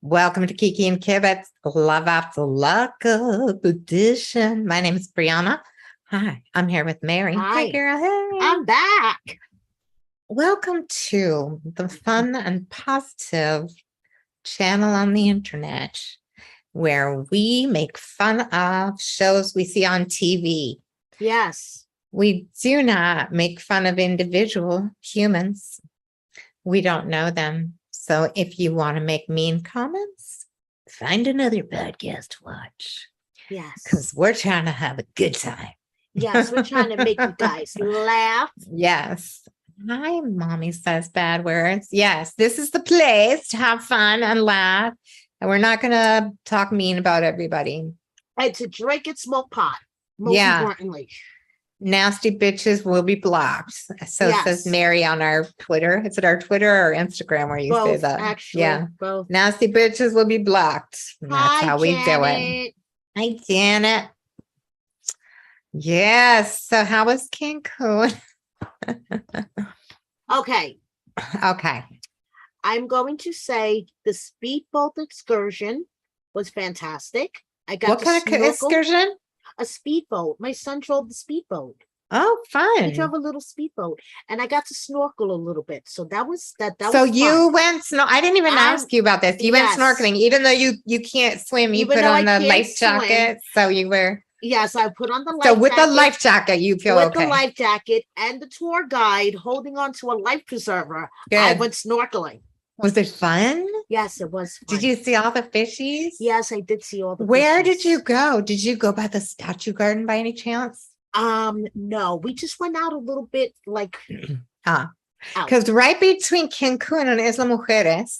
Welcome to Kiki and Kibit's Love After Lockup edition. My name is Brianna. Hi, I'm here with Mary. Hi. Hey, girl. Hey. I'm back. Welcome to the fun and positive channel on the internet where we make fun of shows we see on TV. Yes. We do not make fun of individual humans. We don't know them. So if you want to make mean comments, find another podcast to watch. Yes. Because we're trying to have a good time. Yes, we're trying to make you guys laugh. Yes. Hi, Mommy says bad words. Yes, this is the place to have fun and laugh. And we're not going to talk mean about everybody. And to drink and smoke pot, most importantly. Nasty bitches will be blocked. So says Mary on our Twitter. Is it our Twitter or Instagram where you say that? Actually, both. Nasty bitches will be blocked. And that's how we do it. Hi, Janet. Yes. So how was Cancun? Okay. Okay. I'm going to say the speedboat excursion was fantastic. I got what kind of excursion? A speedboat. My son drove the speedboat. Oh, fun. He drove a little speedboat and I got to snorkel a little bit. So that was that so was you went I didn't even ask you about this. You went snorkeling, even though you can't swim, you put on the life jacket. So you were I put on the life jacket. So with the life jacket, you feel okay. With the life jacket and the tour guide holding on to a life preserver. Good. I went snorkeling. Was it fun? Yes, it was fun. Did you see all the fishies? Yes, I did see all the Where fishies. did you go? Did you go by the statue garden by any chance? No, we just went out a little bit like because right between Cancun and Isla Mujeres,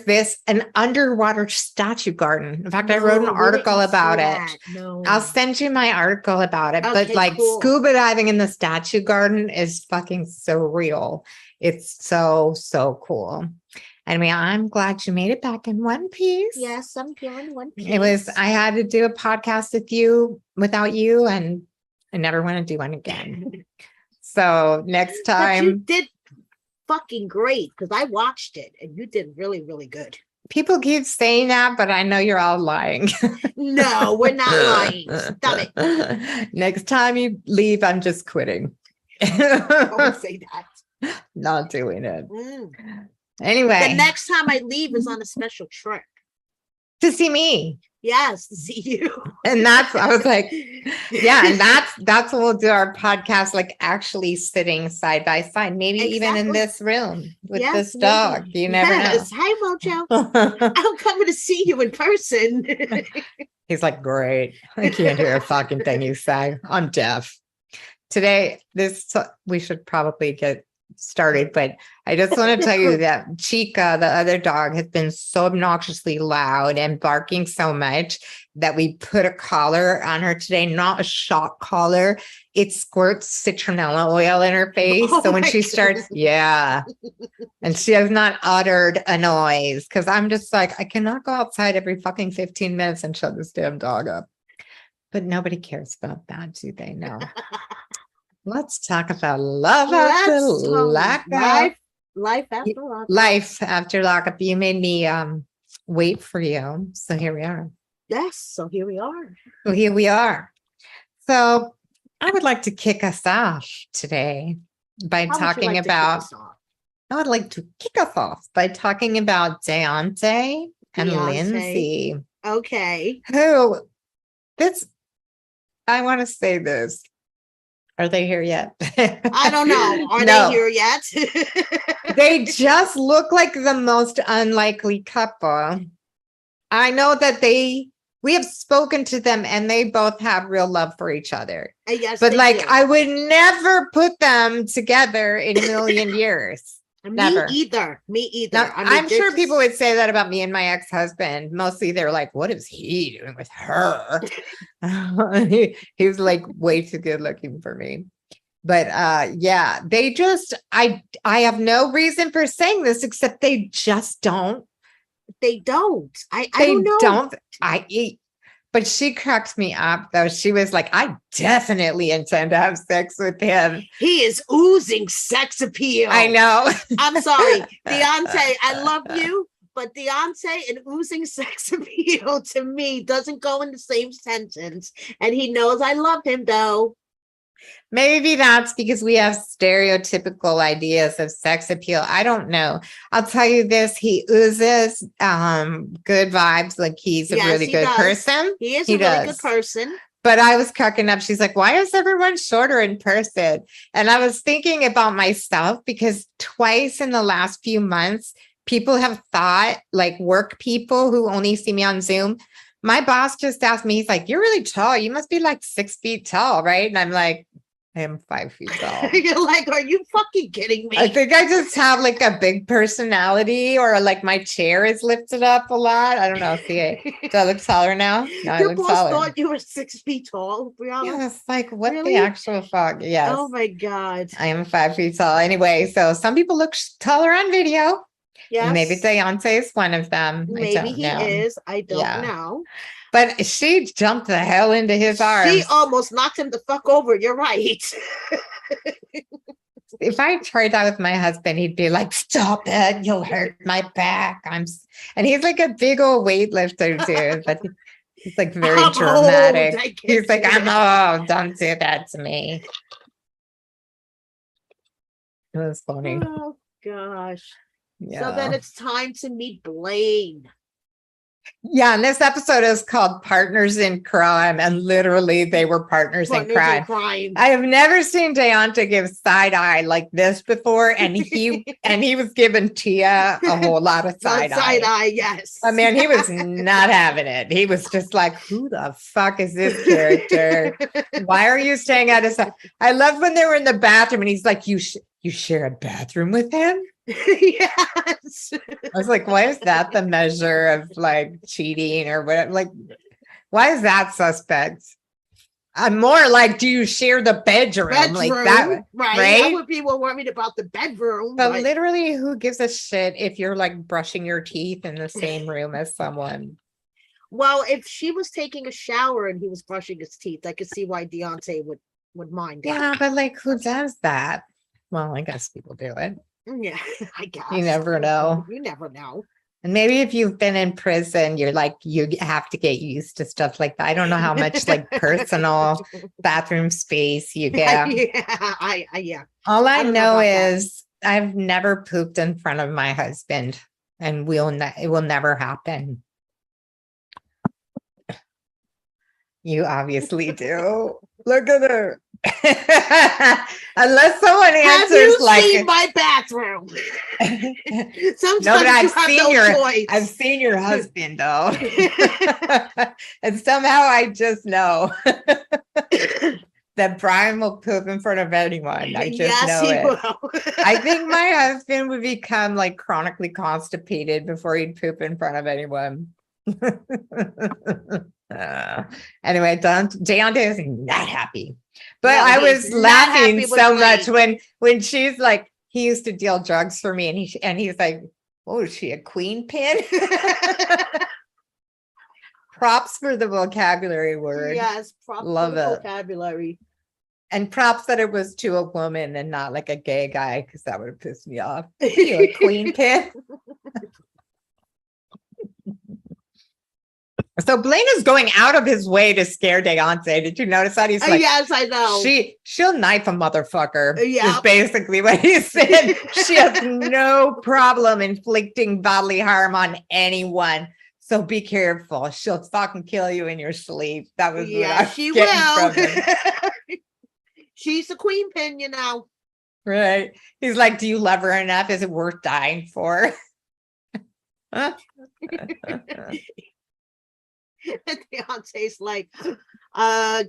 there's an underwater statue garden. In fact, I wrote an article about it. No. I'll send you my article about it. Okay, but scuba diving in the statue garden is fucking surreal. It's so cool. Anyway, I'm glad you made it back in one piece. Yes, I'm here in one piece. I had to do a podcast without you, and I never want to do one again. So next time. But you did fucking great because I watched it and you did really, really good. People keep saying that, but I know you're all lying. No, we're not lying. Stop it. Next time you leave, I'm just quitting. Don't say that. Not doing it. Anyway. The next time I leave is on a special trip. To see me. Yes, to see you. And I was like, yeah, and that's what we'll do our podcast, like actually sitting side by side, maybe even in this room with this dog. Maybe. You never know. Hi, Mojo. I'm coming to see you in person. He's like, great. I can't hear a fucking thing you say. I'm deaf. Today, we should probably get started, but I just want to tell you that Chica, the other dog, has been so obnoxiously loud and barking so much that we put a collar on her today, not a shock collar. It squirts citronella oil in her face. So when she starts, and she has not uttered a noise because I'm just like, I cannot go outside every fucking 15 minutes and shut this damn dog up. But nobody cares about that, do they? No. Let's talk about love after lockup. Life after lockup. Life after lockup. You made me wait for you. So here we are. Yes, so here we are. So here we are. So I would like to kick us off today by talking about. I would like to kick us off by talking about Deontay and Lindsay. Okay. I want to say this. Are they here yet? I don't know. Are they here yet? They just look like the most unlikely couple. I know that we have spoken to them and they both have real love for each other. Yes, but I would never put them together in a million years. Never. Me either. Now, I'm sure people would say that about me and my ex-husband. Mostly they're like, what is he doing with her? he was like way too good looking for me. But they just, I have no reason for saying this except they just don't. They don't. I don't know. But she cracked me up, though. She was like, I definitely intend to have sex with him. He is oozing sex appeal. I know. I'm sorry. Deontay, I love you, but Deontay and oozing sex appeal to me doesn't go in the same sentence. And he knows I love him though. Maybe that's because we have stereotypical ideas of sex appeal. I don't know. I'll tell you this, he oozes good vibes, like he's a really he good does. person. He is a really good person. But I was cracking up. She's like, why is everyone shorter in person? And I was thinking about myself because twice in the last few months, people have thought, like work people who only see me on Zoom. My boss just asked me, he's like, you're really tall. You must be like 6 feet tall, right? And I'm like, I am 5 feet tall. You're like, are you fucking kidding me? I think I just have like a big personality, or like my chair is lifted up a lot. I don't know. See, do I look taller now? No, I Your look boss taller. thought you were 6 feet tall, Brianna. Yeah, it's like, what Really? the actual fuck? Yes. Oh my God. I am 5 feet tall. Anyway, so some people look taller on video. Yes. Maybe Deontay is one of them. Maybe he is. I don't know. But she jumped the hell into his arms. She almost knocked him the fuck over. You're right. If I tried that with my husband, he'd be like, stop it. You'll hurt my back. And he's like a big old weightlifter too. But he's like very dramatic. He's like, I'm old. Don't do that to me. It was funny. Oh gosh. Yeah. So then it's time to meet Blaine. Yeah, and this episode is called Partners in Crime, and literally they were partners in crime. I have never seen Deontay give side eye like this before, and he was giving Tia a whole lot of side eye. Side eye, yes. I mean, he was not having it. He was just like, "Who the fuck is this character? Why are you staying at his house?" I love when they were in the bathroom, and he's like, "You share a bathroom with him?" Yes. I was like, why is that the measure of like cheating or whatever? Like, why is that suspect? I'm more like, do you share the bedroom? Like that, right? I would be more worried about the bedroom. But literally, who gives a shit if you're like brushing your teeth in the same room as someone? Well, if she was taking a shower and he was brushing his teeth, I could see why Deontay would mind. Yeah, but like, who does that? Well, I guess people do it. Yeah, I guess. You never know. You never know. And maybe if you've been in prison, you're like, you have to get used to stuff like that. I don't know how much like personal bathroom space you get. Yeah. All I know is I've never pooped in front of my husband, and it will never happen. You obviously do. Look at her. Unless someone answers, have you like, seen my bathroom? Sometimes no, but choice. I've seen your husband though, and somehow I just know that Brian will poop in front of anyone. I just know it. Will. I think my husband would become like chronically constipated before he'd poop in front of anyone. Anyway, Deontay is not happy, but no, I was laughing so much when she's like, he used to deal drugs for me, and he's like, oh, is she a queen pin? Props for the vocabulary word. Yes, props Love for the it. vocabulary. And props that it was to a woman and not like a gay guy, because that would have pissed me off. You a queen pin? So Blaine is going out of his way to scare Deontay. Did you notice that? He's like, yes, I know. She'll knife a motherfucker. Yeah. Is basically what he said. She has no problem inflicting bodily harm on anyone. So be careful. She'll fucking kill you in your sleep. That was she will. She's a queen pin, you know. Right. He's like, do you love her enough? Is it worth dying for? And Deontay's like,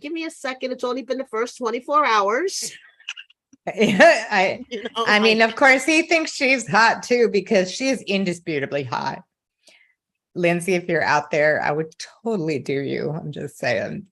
give me a second. It's only been the first 24 hours. I mean, of course, he thinks she's hot too, because she is indisputably hot. Lindsay, if you're out there, I would totally do you. I'm just saying.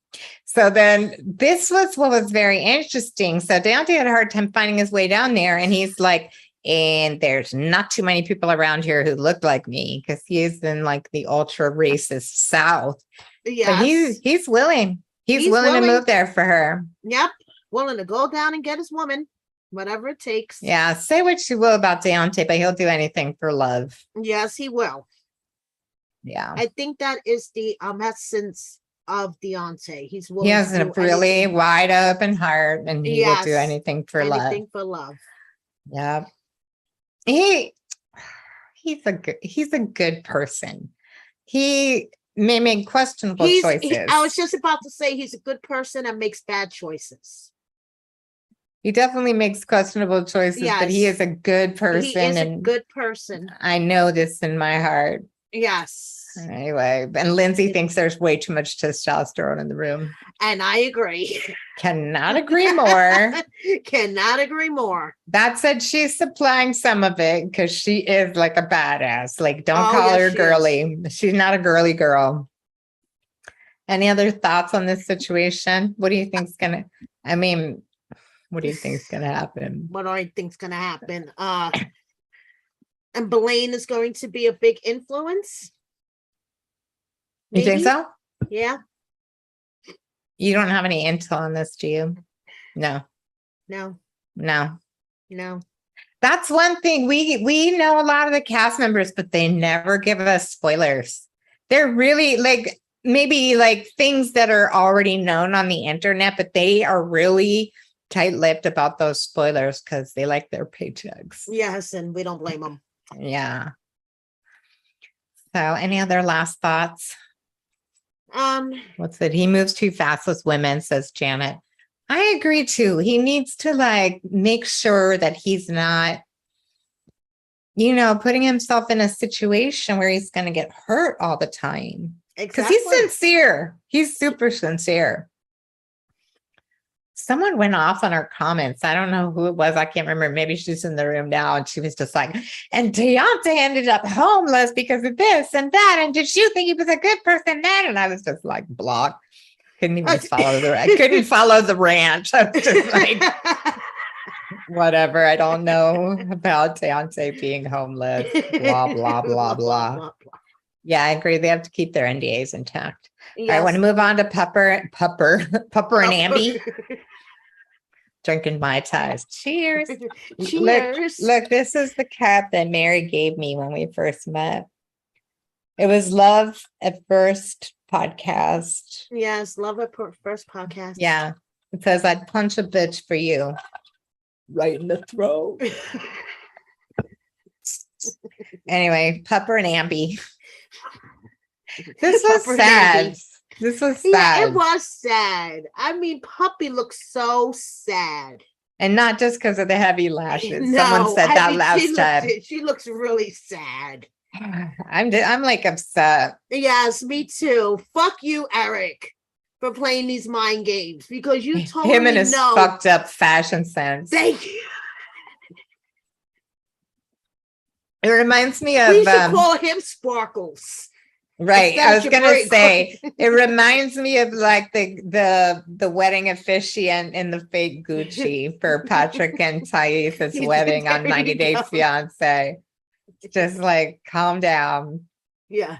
So then this was what was very interesting. So Deontay had a hard time finding his way down there, and he's like, and there's not too many people around here who look like me, because he is in like the ultra racist South. Yeah, he's willing. He's willing to move there for her. Yep, willing to go down and get his woman, whatever it takes. Yeah, say what you will about Deontay, but he'll do anything for love. Yes, he will. Yeah. I think that is the essence of Deontay. He's willing he has to a really anything. wide open heart, and he will do anything for love. Anything for love. Yeah. He's a good person. He may make questionable choices. I was just about to say he's a good person and makes bad choices. He definitely makes questionable choices, but he is a good person. He is a good person. I know this in my heart. Yes. Anyway, and Lindsay thinks there's way too much testosterone in the room. And I agree. Cannot agree more. Cannot agree more. That said, she's supplying some of it because she is like a badass. Like, don't call her girly. She's not a girly girl. Any other thoughts on this situation? What do you think's gonna? I mean, what do you think's gonna happen? What do I think's gonna happen? And Blaine is going to be a big influence. Maybe? You think so? Yeah. You don't have any intel on this, do you? No. That's one thing. We know a lot of the cast members, but they never give us spoilers. They're really like maybe like things that are already known on the internet, but they are really tight-lipped about those spoilers because they like their paychecks. Yes, and we don't blame them. Yeah. So any other last thoughts? What's it? He moves too fast with women, says Janet. I agree too. He needs to like make sure that he's not, putting himself in a situation where he's going to get hurt all the time. Because he's sincere. He's super sincere. Someone went off on our comments. I don't know who it was. I can't remember. Maybe she's in the room now. And she was just like, and Deontay ended up homeless because of this and that. And did you think he was a good person then? And I was just like, block. Couldn't even follow I couldn't follow the rant. I was just like, whatever. I don't know about Deontay being homeless. Blah, blah, blah, blah. Yeah, I agree. They have to keep their NDAs intact. Yes. I want to move on to Pupper and Ambi. Drinking Mai Tais. Cheers. Cheers. Look, this is the cup that Mary gave me when we first met. It was Love at First podcast. Yes, Love at First podcast. Yeah. It says, I'd punch a bitch for you. Right in the throat. Anyway, Pupper and Ambi. This was sad. This was sad. Yeah, it was sad. I mean, Puppy looks so sad. And not just because of the heavy lashes. No, someone said that last time. She looks really sad. I'm like upset. Yes, me too. Fuck you, Eric, for playing these mind games because you totally him and his fucked up fashion sense. Thank you. It reminds me of. We should call him Sparkles. Right. I was gonna say it reminds me of like the wedding officiant in the fake Gucci for Patrick and Thais' wedding on 90 Day Fiance. Just like calm down. Yeah.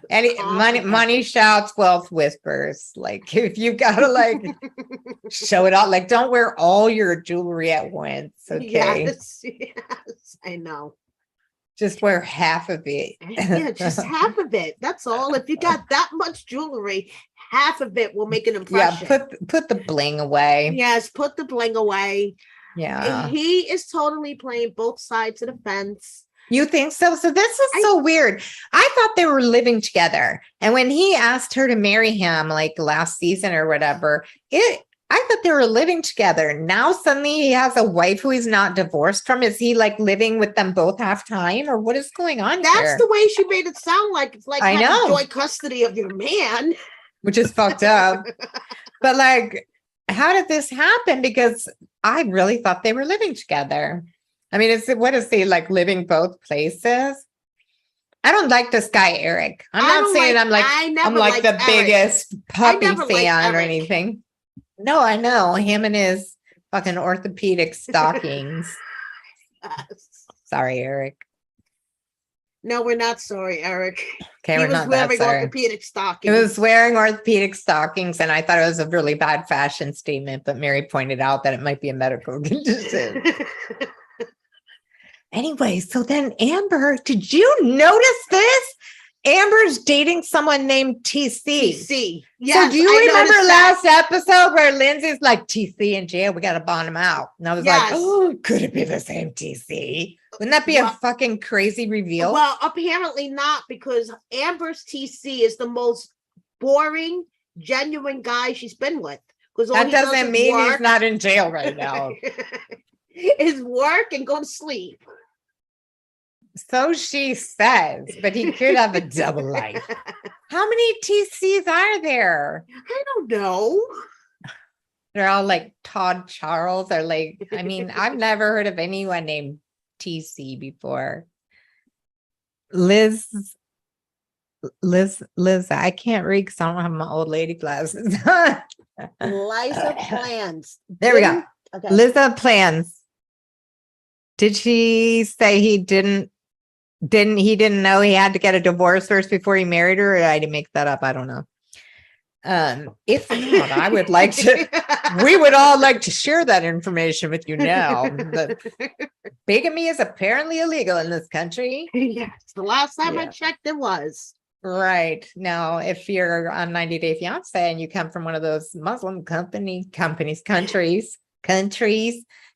Money shouts, wealth whispers. Like if you gotta like show it out, like don't wear all your jewelry at once. Okay. Yes, I know. Just wear half of it. Yeah, just half of it. That's all. If you got that much jewelry, half of it will make an impression. Yeah, put the bling away. Yes, put the bling away. Yeah. He is totally playing both sides of the fence. You think so? So this is so weird. I thought they were living together. And when he asked her to marry him like last season or whatever, I thought they were living together. Now suddenly he has a wife who he's not divorced from. Is he like living with them both half time or what is going on? That's the way she made it sound like. It's like having joint custody of your man. Which is fucked up. But like, how did this happen? Because I really thought they were living together. I mean, what is he like living both places? I don't like this guy, Eric. I'm not saying I'm like the biggest Puppy fan or anything. No, I know him and his fucking orthopedic stockings. Sorry, Eric. No, we're not sorry, Eric. Okay, we're not that sorry. He was wearing orthopedic stockings. He was wearing orthopedic stockings, and I thought it was a really bad fashion statement, but Mary pointed out that it might be a medical condition. Anyway, so then Amber, did you notice this? Amber's dating someone named TC. TC. So Yes, do you I remember noticed last that. episode where Lindsay's like, TC in jail, we got to bond him out. And I was like, Yes. oh, could it be the same TC? Wouldn't that be a fucking crazy reveal? Well, apparently not, because Amber's TC is the most boring, genuine guy she's been with. Because that doesn't mean he's not in jail right now. Is work and go to sleep. So she says, but he could have a double life. How many TCs are there? I don't know. They're all like Todd Charles or like, I mean, I've never heard of anyone named TC before. Liz, I can't read because I don't have my old lady glasses. Liza Plans. There we go. Okay. Liza Plans. Did she say he didn't know he had to get a divorce first before he married her? Or I didn't make that up. I don't know. If not, I would like to, we would all like to share that information with you now. But bigamy is apparently illegal in this country. Yes, the last time I checked, it was. Right. Now, if you're on 90 Day Fiance and you come from one of those Muslim countries,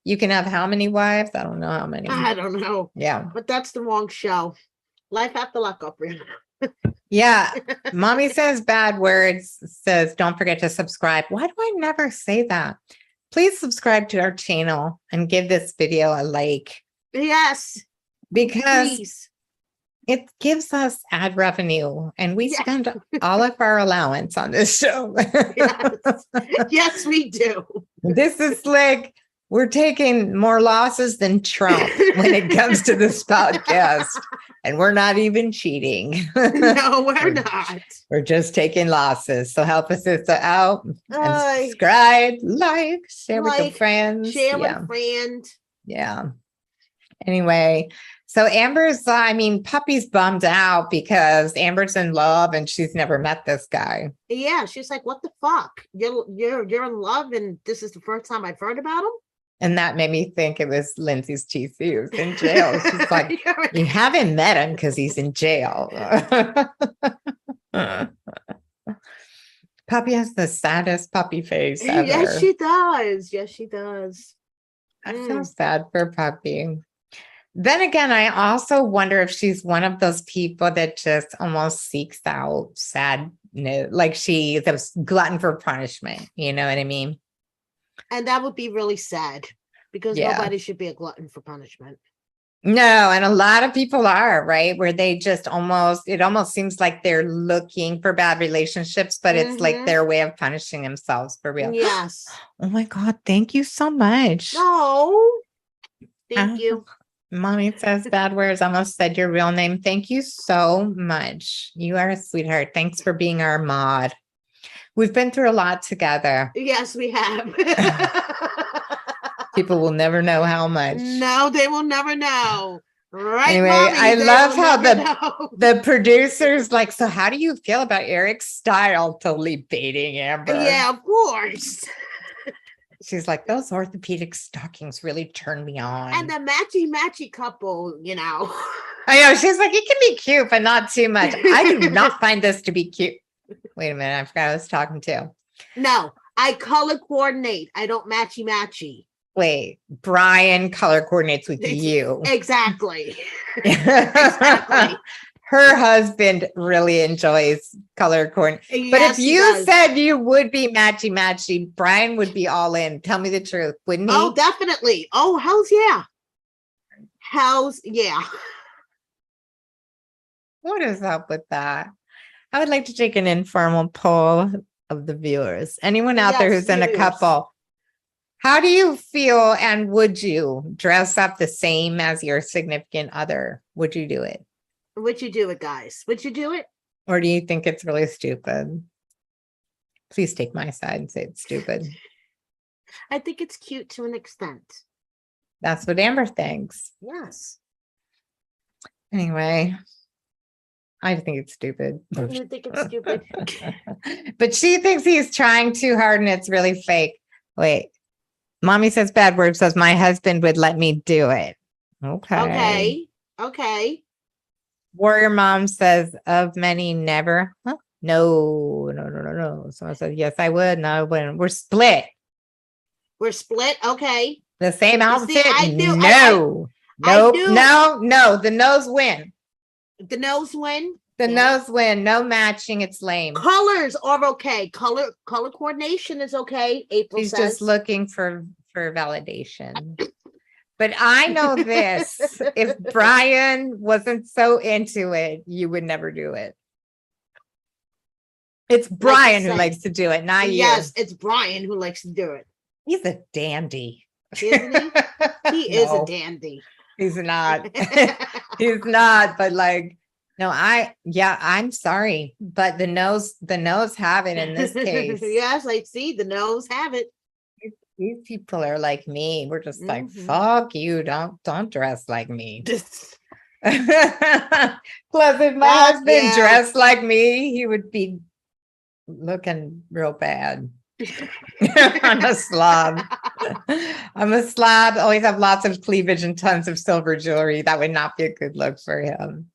you can have how many wives? I don't know how many. I don't know. Yeah. But that's the wrong show. Life after Lockup. Yeah. Mommy says bad words, says don't forget to subscribe. Why do I never say that? Please subscribe to our channel and give this video a like. Yes. Because please. It gives us ad revenue and we spend all of our allowance on this show. Yes. Yes, we do. This is like, we're taking more losses than Trump when it comes to this podcast. And we're not even cheating. No, we're not. We're just taking losses. So help us out. And subscribe, share with your friends. Share with a friend. Yeah. Anyway, so Amber's, Puppy's bummed out because Amber's in love and she's never met this guy. Yeah, she's like, what the fuck? You're in love and this is the first time I've heard about him? And that made me think it was Lindsay's TC who's in jail. She's like, you haven't met him because he's in jail. Puppy has the saddest puppy face ever. Yes, she does. Yes, she does. I feel sad for Puppy. Then again, I also wonder if she's one of those people that just almost seeks out sadness, like she's a glutton for punishment. You know what I mean? And that would be really sad because nobody should be a glutton for punishment. No, and a lot of people are, right? Where they just it almost seems like they're looking for bad relationships, but it's like their way of punishing themselves for real. Yes. Oh my God, thank you so much. No, thank you. Mommy says bad words. I almost said your real name. Thank you so much. You are a sweetheart. Thanks for being our mod. We've been through a lot together. Yes, we have. People will never know how much. No, they will never know. Right. Anyway, Mommy, I love how the producers like, so how do you feel about Eric's style? Totally baiting Amber. Yeah, of course. She's like, those orthopedic stockings really turn me on. And the matchy couple, I know. She's like, it can be cute, but not too much. I do not find this to be cute. Wait a minute. I forgot I was talking to. No, I color coordinate. I don't matchy. Wait, Brian color coordinates with you. Exactly. Exactly. Her husband really enjoys color coordinate. Yes, but if you said you would be matchy, Brian would be all in. Tell me the truth, wouldn't he? Oh, definitely. Oh, hell's yeah. Hell's yeah. What is up with that? I would like to take an informal poll of the viewers. Anyone out there who's in a couple, how do you feel and would you dress up the same as your significant other? Would you do it? Would you do it, guys? Would you do it? Or do you think it's really stupid? Please take my side and say it's stupid. I think it's cute to an extent. That's what Amber thinks. Yes. Anyway, I think it's stupid. You think it's stupid? But she thinks he's trying too hard and it's really fake. Wait. Mommy says bad words, says my husband would let me do it. Okay. Okay. Warrior Mom says, of many, never. Huh? No. Someone said, yes, I would. No, I wouldn't. We're split. We're split. Okay. The same You see, outfit? I knew. No. I Nope. knew. No. The nose win. The nose win. The Yeah. nose win. No matching. It's lame. Colors are okay. Color coordination is okay. April She's says. just looking for validation. But I know this. If Brian wasn't so into it, you would never do it. It's Brian who likes to do it, not you. Yes, it's Brian who likes to do it. He's a dandy. Isn't he? He is a dandy. He's not. He's not, but like, no, I'm sorry, but the nose have it in this case. Yes, I see the nose have it. These people are like me. We're just like, fuck you. Don't dress like me. Plus, if my husband dressed like me, he would be looking real bad. I'm a slob. Always have lots of cleavage and tons of silver jewelry. That would not be a good look for him.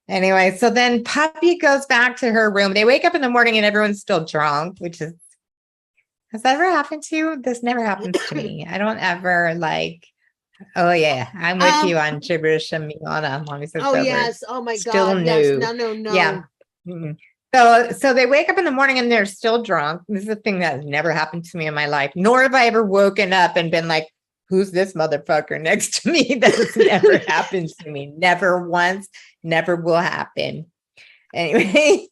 Anyway, so then Puppy goes back to her room. They wake up in the morning and everyone's still drunk, which is, has that ever happened to you? This never happens to me. I don't ever like, oh yeah, I'm with you on gibberish and Miana. Mommy says oh yes, oh my still god, new. yes. No. Yeah. Mm-hmm. So they wake up in the morning and they're still drunk. This is a thing that has never happened to me in my life, nor have I ever woken up and been like, who's this motherfucker next to me? That has never happened to me. Never once, never will happen. Anyway,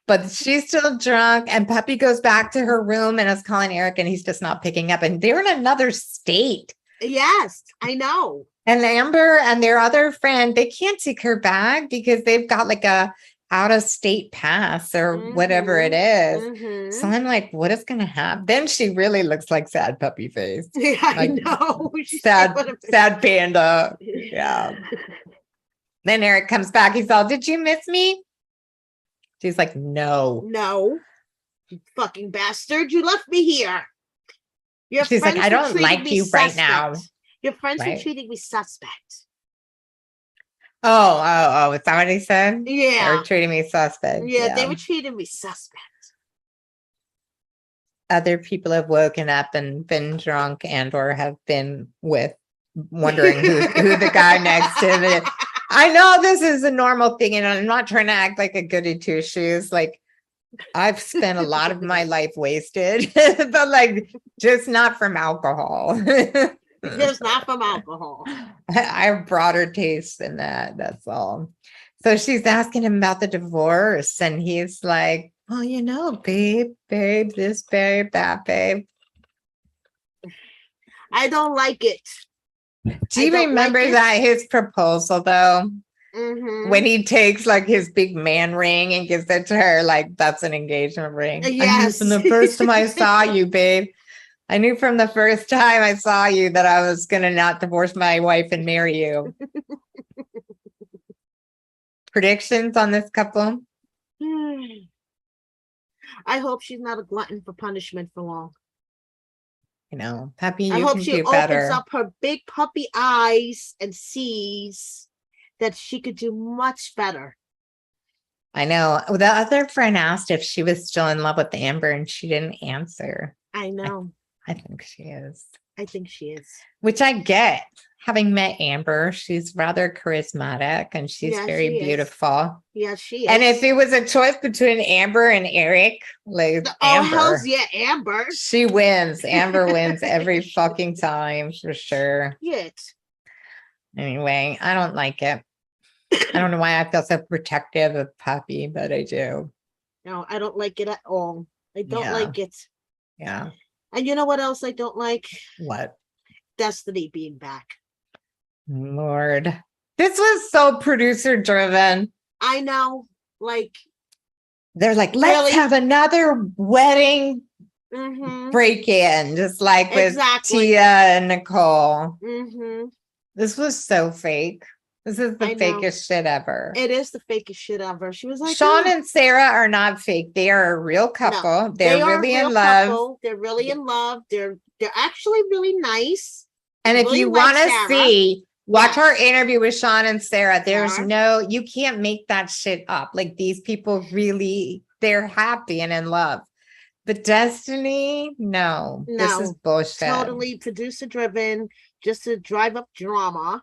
but she's still drunk and Puppy goes back to her room and is calling Eric and he's just not picking up. And they're in another state. Yes, I know. And Amber and their other friend, they can't take her back because they've got like a out-of-state pass or whatever it is. So I'm like, what is gonna happen? Then she really looks like sad puppy face. Yeah, like, I know. sad panda. Yeah. Then Eric comes back. He's all, did you miss me? She's like, no, you fucking bastard, you left me here. She's like, I don't like you right now. Your friends were treating me suspect. Oh, is that what he said? Yeah. They were treating me suspect. Yeah, they were treating me suspect. Other people have woken up and been drunk and or have been wondering who the guy next to them is. I know this is a normal thing, and I'm not trying to act like a goody two shoes. Like, I've spent a lot of my life wasted, but like just not from alcohol. Just not from alcohol. I have broader taste than that. That's all. So she's asking him about the divorce, and he's like, well, you know, babe, this babe, that babe. I don't like it. Do you remember that his proposal though? When he takes like his big man ring and gives it to her, like that's an engagement ring. Yes. From the first time I saw you, babe. I knew from the first time I saw you that I was going to not divorce my wife and marry you. Predictions on this couple? I hope she's not a glutton for punishment for long. You know, Puppy, I you hope can she do better. opens up her big puppy eyes and sees that she could do much better. I know. The other friend asked if she was still in love with Amber and she didn't answer. I know. I think she is. I think she is. Which I get. Having met Amber, she's rather charismatic and she's very beautiful. Yeah, she is. And if it was a choice between Amber and Eric, like Amber. Hell's yeah, Amber. She wins. Amber wins every fucking time for sure. Shit. Anyway, I don't like it. I don't know why I feel so protective of Puppy, but I do. No, I don't like it at all. I don't like it. Yeah. And you know what else I don't like? What? Destiny being back. Lord. This was so producer driven. I know. Like, they're like, let's have another wedding break in, just like with Tia and Nicole. This was so fake. This is the fakest shit ever. It is the fakest shit ever. She was like, Shawn and Sarah are not fake. They are a real couple. No, they're really in love. Couple. They're really in love. They're actually really nice. And if you want to see Watch our interview with Shawn and Sarah. There's Sure. you can't make that shit up. Like these people really, they're happy and in love. But Destiny, no, this is No, bullshit. totally producer driven, just to drive up drama.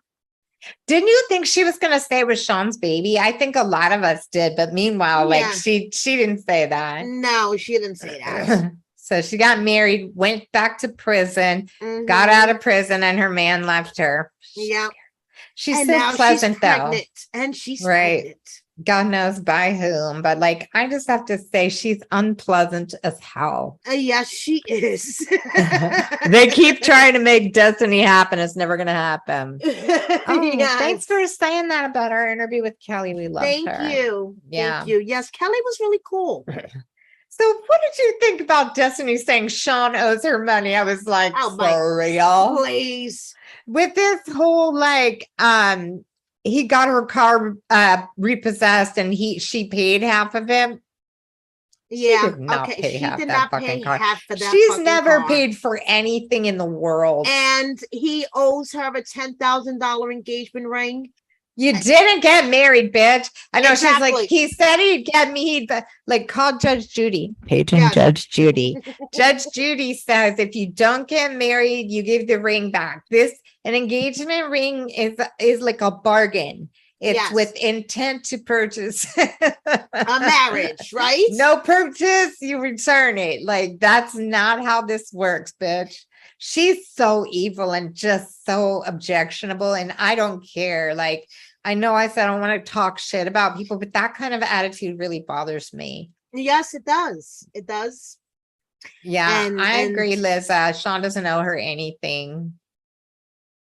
Didn't you think she was going to stay with Shawn's baby? I think a lot of us did, but meanwhile, like Yeah. she didn't say that. No, she didn't say that. So she got married, went back to prison, got Mhm. out of prison, and her man left her. Yeah. She's And so now pleasant she's though. pregnant. And she's Right. pregnant. God knows by whom, but like I just have to say she's unpleasant as hell. Yes, she is. They keep trying to make Destiny happen. It's never gonna happen. Oh, Yes. thanks for saying that about our interview with Kelly. We loved Thank her. you. Yeah. Thank you. Yes, Kelly was really cool. So what did you think about Destiny saying Shawn owes her money? I was like, for real? Please. With this whole like he got her car repossessed and she paid half of it. Yeah. Did not Okay. pay She half did that not fucking pay car. half for that. She's fucking never car. paid for anything in the world. And he owes her a $10,000 engagement ring. You didn't get married, bitch. I know. Exactly. She's like, he said he'd get me. He'd like call Judge Judy. Paging Yes. Judge Judy. Judge Judy says if you don't get married, you give the ring back. An engagement ring is like a bargain. It's Yes. with intent to purchase A marriage, right? No purchase, you return it. Like that's not how this works, bitch. She's so evil and just so objectionable. And I don't care. Like, I know I said I don't want to talk shit about people, but that kind of attitude really bothers me. Yes, it does. It does. Yeah, I agree, Liza. Shawn doesn't owe her anything.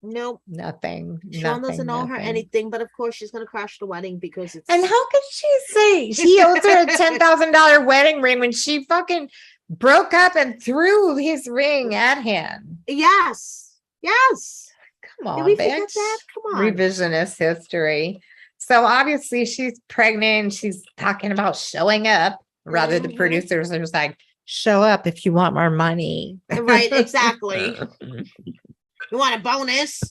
Nope. Nothing. Shawn doesn't owe her anything, but of course she's gonna crash the wedding because it's. And how could she say he owes her a $10,000 wedding ring when she fucking broke up and threw his ring at him? Yes. Yes. Come on, Did we bitch. forget that? Come on. Revisionist history. So obviously she's pregnant. She's talking about showing up. Rather, the producers are just like, show up if you want more money. Right, exactly. You want a bonus?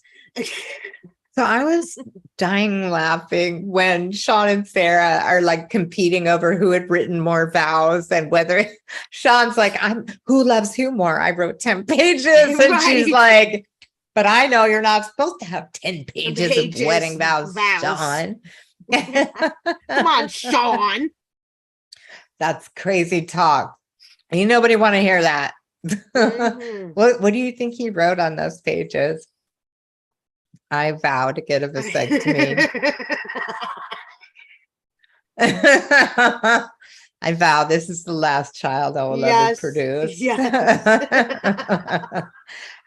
So I was dying laughing when Shawn and Sarah are like competing over who had written more vows and whether Shawn's like, who loves who more? I wrote 10 pages. And she's like, but I know you're not supposed to have 10 pages of wedding vows. Shawn. Come on, Shawn. That's crazy talk. Ain't nobody want to hear that. What do you think he wrote on those pages? I vow to get a vasectomy. I vow this is the last child I will ever produce. I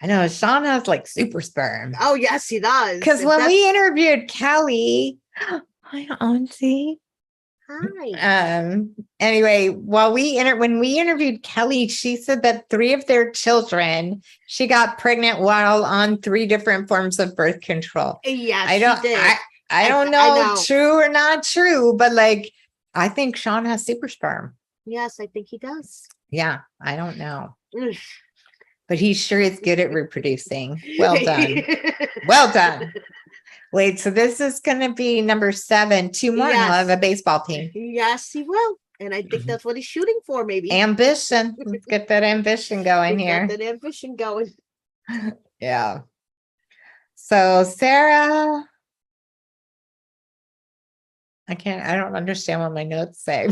know Shawn has like super sperm. Oh, yes, he does. Because when we interviewed Kelly, hi, Auntie. Hi. Anyway, when we interviewed Kelly, she said that 3 of their children, she got pregnant while on 3 different forms of birth control. Yes, I don't, she did. I don't know true or not true, but like, I think Shawn has super sperm. Yes, I think he does. Yeah, I don't know. But he sure is good at reproducing. Well done. Well done. Wait, so this is going to be number 7. 2 more and he'll have a baseball team. Yes, he will. And I think that's what he's shooting for, maybe. Ambition. Let's get that ambition going here. Get that ambition going. Yeah. So Sarah, I don't understand what my notes say.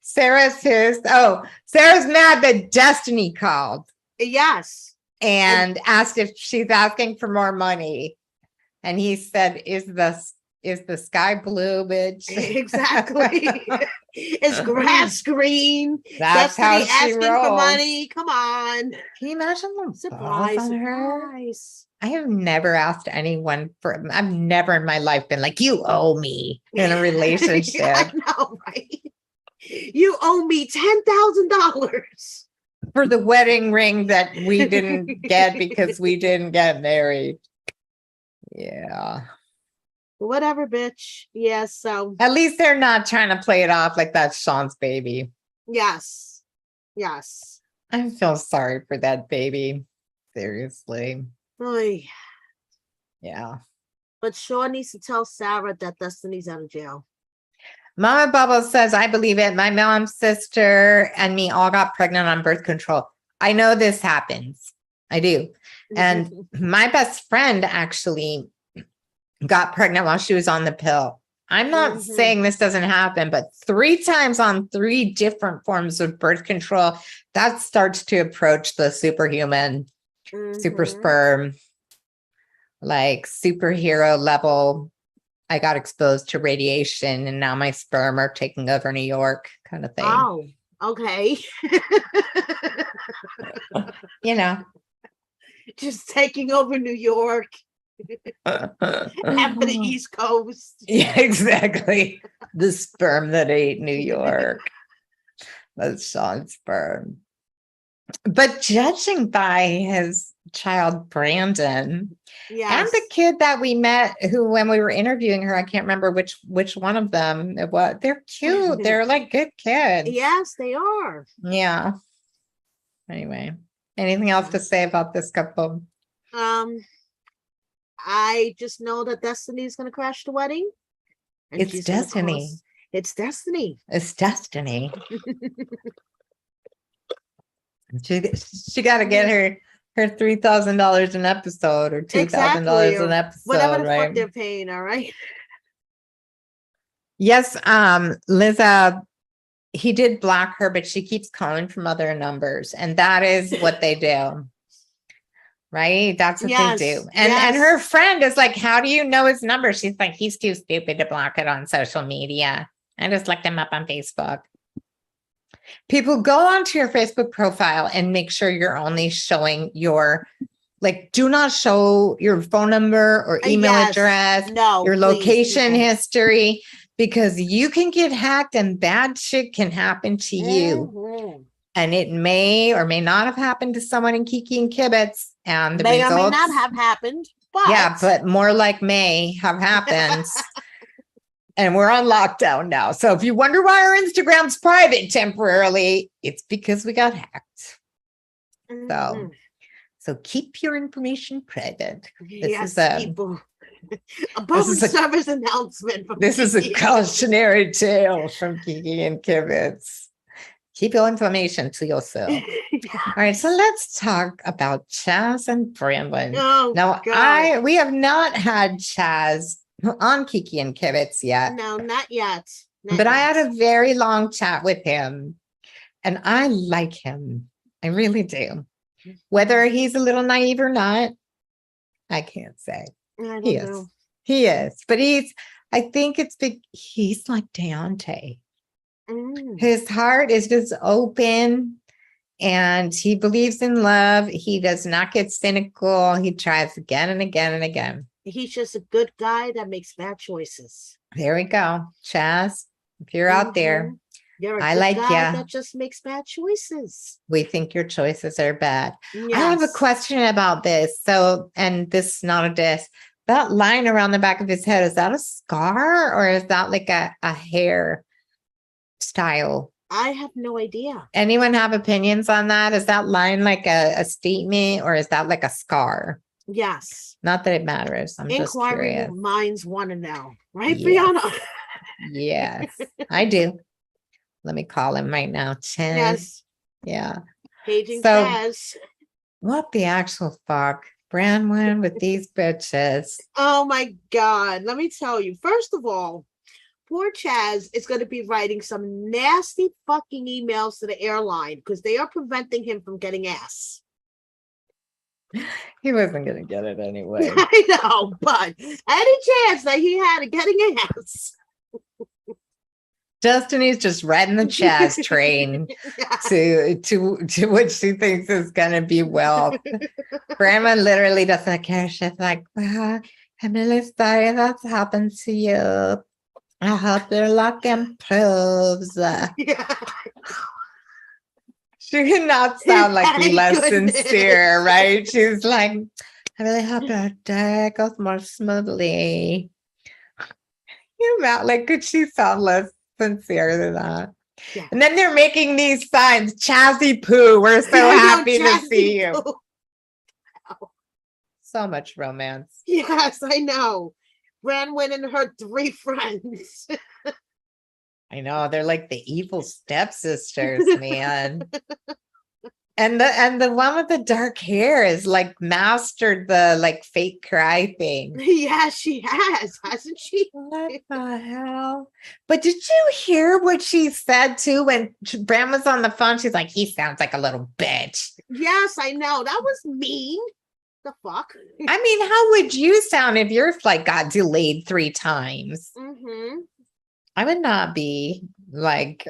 Sarah's mad that Destiny called. Yes. And asked if she's asking for more money. And he said, is the sky blue, bitch? Exactly. Is grass green? That's how she asking rolls. for money. Come on. Can you imagine the surprise on her? Surprise. I have never asked anyone I've never in my life been like, you owe me in a relationship. I know, right? You owe me $10,000 for the wedding ring that we didn't get because we didn't get married. Yeah. Whatever, bitch. Yeah, so at least they're not trying to play it off like that's Shawn's baby. Yes. Yes. I feel sorry for that baby. Seriously. Oy. Yeah. But Shawn needs to tell Sarah that Destiny's out of jail. Mama Bubble says, I believe it. My mom, sister, and me all got pregnant on birth control. I know this happens. I do. And my best friend actually got pregnant while she was on the pill. I'm not saying this doesn't happen, but 3 times on 3 different forms of birth control, that starts to approach the superhuman, super sperm, like superhero level. I got exposed to radiation and now my sperm are taking over New York kind of thing. Oh, okay. You know, just taking over New York after the East Coast. Yeah, exactly. The sperm that ate New York. That's Shawn's sperm. But judging by his child, Brandon, and the kid that we met, who when we were interviewing her, I can't remember which one of them it was. They're cute. They're like good kids. Yes, they are. Yeah. Anyway, anything else to say about this couple? I just know that Destiny is going to crash the wedding. And it's destiny. It's destiny. It's destiny. She got to get her $3,000 an episode or $2,000 an episode, whatever the right? fuck they're paying. All right. Yes, Liza, he did block her, but she keeps calling from other numbers, and that is what they do. Right? That's what they do. And her friend is like, how do you know his number? She's like, he's too stupid to block it on social media. I just looked him up on Facebook. People, go onto your Facebook profile and make sure you're only showing your, like, do not show your phone number or email address, your location history, because you can get hacked and bad shit can happen to you. And it may or may not have happened to someone in Kiki and Kibitz. And the results, or may not have happened. But yeah, but more like may have happened. And we're on lockdown now. So if you wonder why our Instagram's private temporarily, it's because we got hacked. So keep your information private. This is a public service announcement. This is a cautionary tale from Kiki and Kibitz. Keep your information to yourself. All right, so let's talk about Chazz and Branwyn. Now, we have not had Chazz on Kiki and Kibitz yet. No, not yet. But I had a very long chat with him, and I like him. I really do. Whether he's a little naive or not, I can't say. He is. He is. But I think it's big. He's like Deontay. His heart is just open and he believes in love. He does not get cynical. He tries again and again and again. He's just a good guy that makes bad choices. There we go. Chazz, if you're out there, you're a I good like guy you. That just makes bad choices. We think your choices are bad. Yes. I have a question about this. So, and this is not a diss. That line around the back of his head, is that a scar or is that like a hair style? I have no idea. Anyone have opinions on that? Is that line like a statement or is that like a scar? Yes. Not that it matters. I'm just curious. Minds want to know, right, yes. Brianna? Yes, I do. Let me call him right now. Chazz. Yes. Yeah. Paging Chazz. What the actual fuck? Branwyn with these bitches. Oh my God. Let me tell you. First of all, poor Chazz is going to be writing some nasty fucking emails to the airline because they are preventing him from getting ass. He wasn't going to get it anyway. I know, but any chance that he had of getting ass. Destiny's just riding the Chazz train to what she thinks is going to be wealth. Grandma literally doesn't care. She's like, well, I'm really sorry that's happened to you. I hope your luck improves. She could not sound like less sincere, right? She's like, I really hope your day goes more smoothly. You know, like, could she sound less sincere than that? Yeah. And then they're making these signs, Chazzy Poo. We're so happy to see you. So much romance. Yes, I know. Branwyn and her 3 friends. I know they're like the evil stepsisters, man. And the one with the dark hair is like mastered the like fake cry thing. Yeah, she has, hasn't she? What the hell? But did you hear what she said too when Bram was on the phone? She's like, he sounds like a little bitch. Yes, I know. That was mean. The fuck? I mean, how would you sound if your flight got delayed 3 times? Mm-hmm. I would not be like,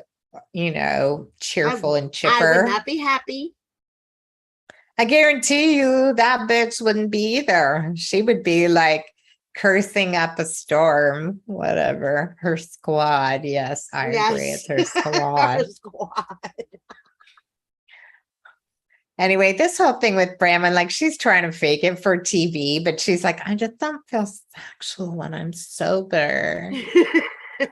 cheerful and I chipper. would not be happy. I guarantee you that bitch wouldn't be either. She would be like cursing up a storm, whatever. Her squad. Yes, I agree. It's her squad. Her squad. Anyway, this whole thing with Brahman, like she's trying to fake it for TV, but she's like, I just don't feel sexual when I'm sober.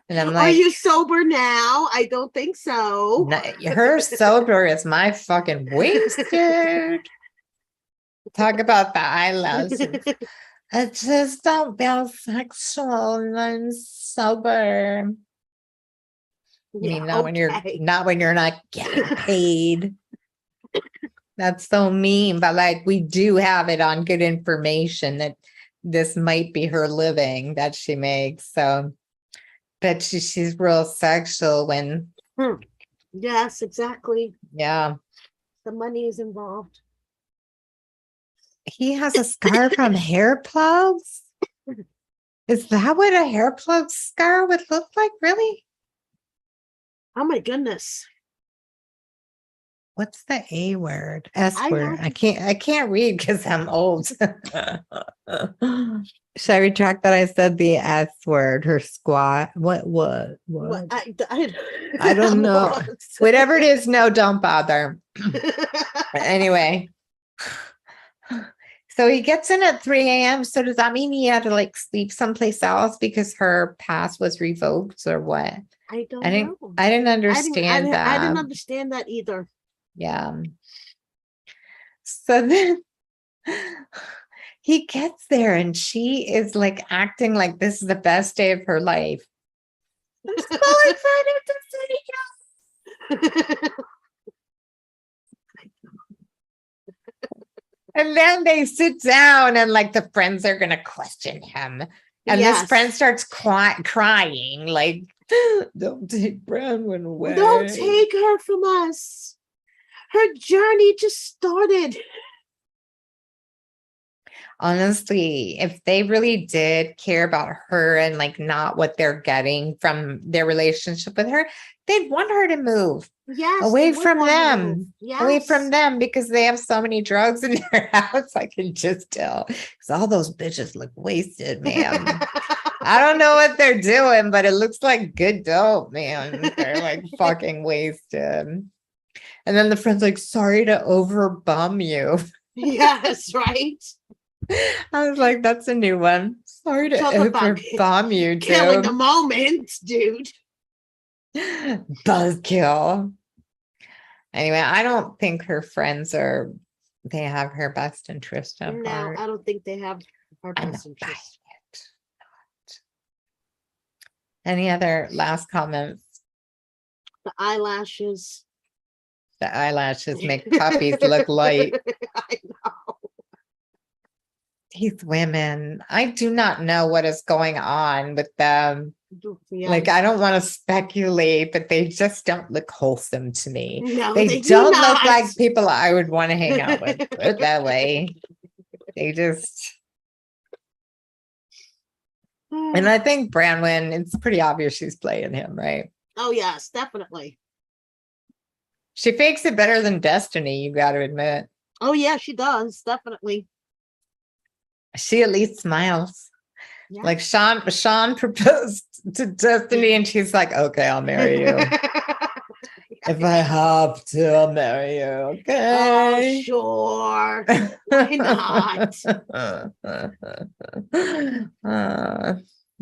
And I'm like, are you sober now? I don't think so. Her sober is my fucking wasted. Talk about the eyelashes. I just don't feel sexual when I'm sober. Yeah, when you're not getting paid. That's so mean, but like we do have it on good information that this might be her living that she makes. So, but she's real sexual when. Yes, exactly. Yeah. The money is involved. He has a scar from hair plugs. Is that what a hair plug scar would look like? Really? Oh my goodness. What's the A word? S word. know. I can't read because I'm old. Should I retract that? I said the S word, her squat. What? I don't know. Whatever it is, no, don't bother. Anyway. So he gets in at 3 a.m. So does that mean he had to like sleep someplace else because her pass was revoked or what? I don't know. I didn't understand that. I didn't understand that either. Yeah. So then he gets there and she is like acting like this is the best day of her life. I'm so excited to see you. And then they sit down and like the friends are going to question him. And this friend starts crying like, don't take Branwyn away. Don't take her from us. Her journey just started. Honestly, if they really did care about her and like not what they're getting from their relationship with her, they'd want her to move. Yes, away from them. Yes. Away from them because they have so many drugs in their house. I can just tell because all those bitches look wasted, man. I don't know what they're doing, but it looks like good dope, man. They're like fucking wasted. And then the friend's like, sorry to overbum you. Yes, right. I was like, that's a new one. Sorry to overbum you, dude. Killing the moment, dude. Buzzkill. Anyway, I don't think her friends they have her best interest at heart. No, I don't think they have her best interest. Any other last comments? The eyelashes. The eyelashes make puppies look light. I know. These women, I do not know what is going on with them. Yes. Like, I don't want to speculate, but they just don't look wholesome to me. No, they don't look like people I would want to hang out with. Put it that way. They just. And I think Branwyn, it's pretty obvious she's playing him, right? Oh, yes, definitely. She fakes it better than Destiny, you got to admit. Oh, yeah, she does. Definitely. She at least smiles. Yeah. Like Shawn proposed to Destiny and she's like, okay, I'll marry you. If I have to, I'll marry you. Okay. Oh, sure. Why not?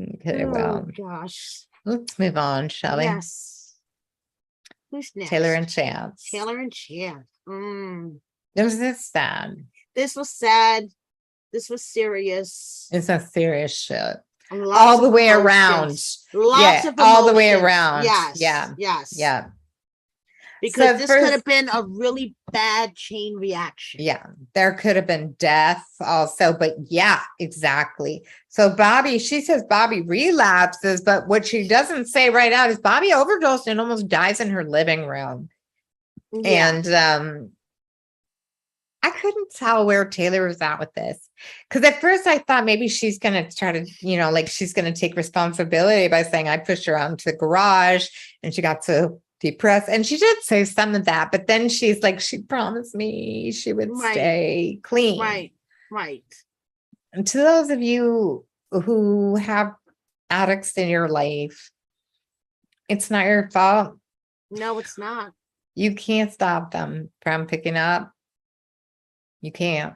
Okay, well. Gosh. Let's move on, shall we? Yes. Who's next? Taylor and Chance. Taylor and Chance. This was sad. This was sad. This was serious. It's a serious shit. Lots All the of way emotions. around. Lots of all the way emotions. around. Yes. Yeah. Yes. Yeah. Because So this first- could have been a really bad chain reaction. Yeah, there could have been death also, but yeah, exactly. So Bobby, she says Bobby relapses, but what she doesn't say right out is Bobby overdosed and almost dies in her living room. Yeah. And I couldn't tell where Taylor was at with this. Because at first I thought maybe she's going to try to, like she's going to take responsibility by saying I pushed her out into the garage and she got so depressed. And she did say some of that, but then she's like, she promised me she would stay clean. Right. And to those of you who have addicts in your life, it's not your fault. No, it's not. You can't stop them from picking up. You can't.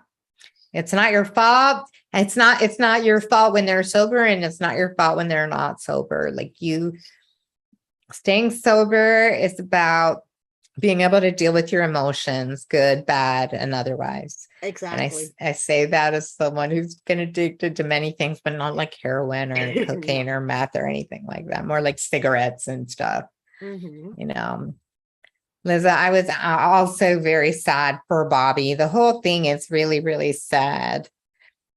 It's not your fault. It's not your fault when they're sober, and it's not your fault when they're not sober. Like, you staying sober is about being able to deal with your emotions, good, bad, and otherwise. Exactly. And I say that as someone who's been addicted to many things, but not like heroin or cocaine or meth or anything like that. More like cigarettes and stuff. Liza, I was also very sad for Bobby. The whole thing is really, really sad.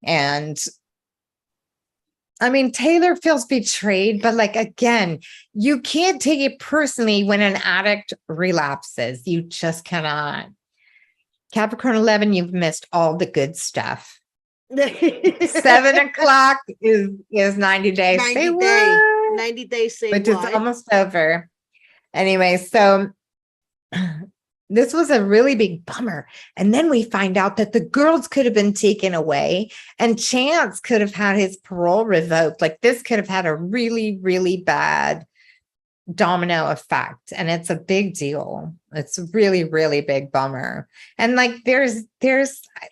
And I mean, Taylor feels betrayed, but like, again, you can't take it personally when an addict relapses. You just cannot. Capricorn 11, you've missed all the good stuff. 7 o'clock is 90 days. 90 days. Say but what? It's almost over. Anyway, so this was a really big bummer. And then we find out that the girls could have been taken away and Chance could have had his parole revoked. Like, this could have had a really, really bad domino effect. And it's a big deal. It's a really, really big bummer. And like, there's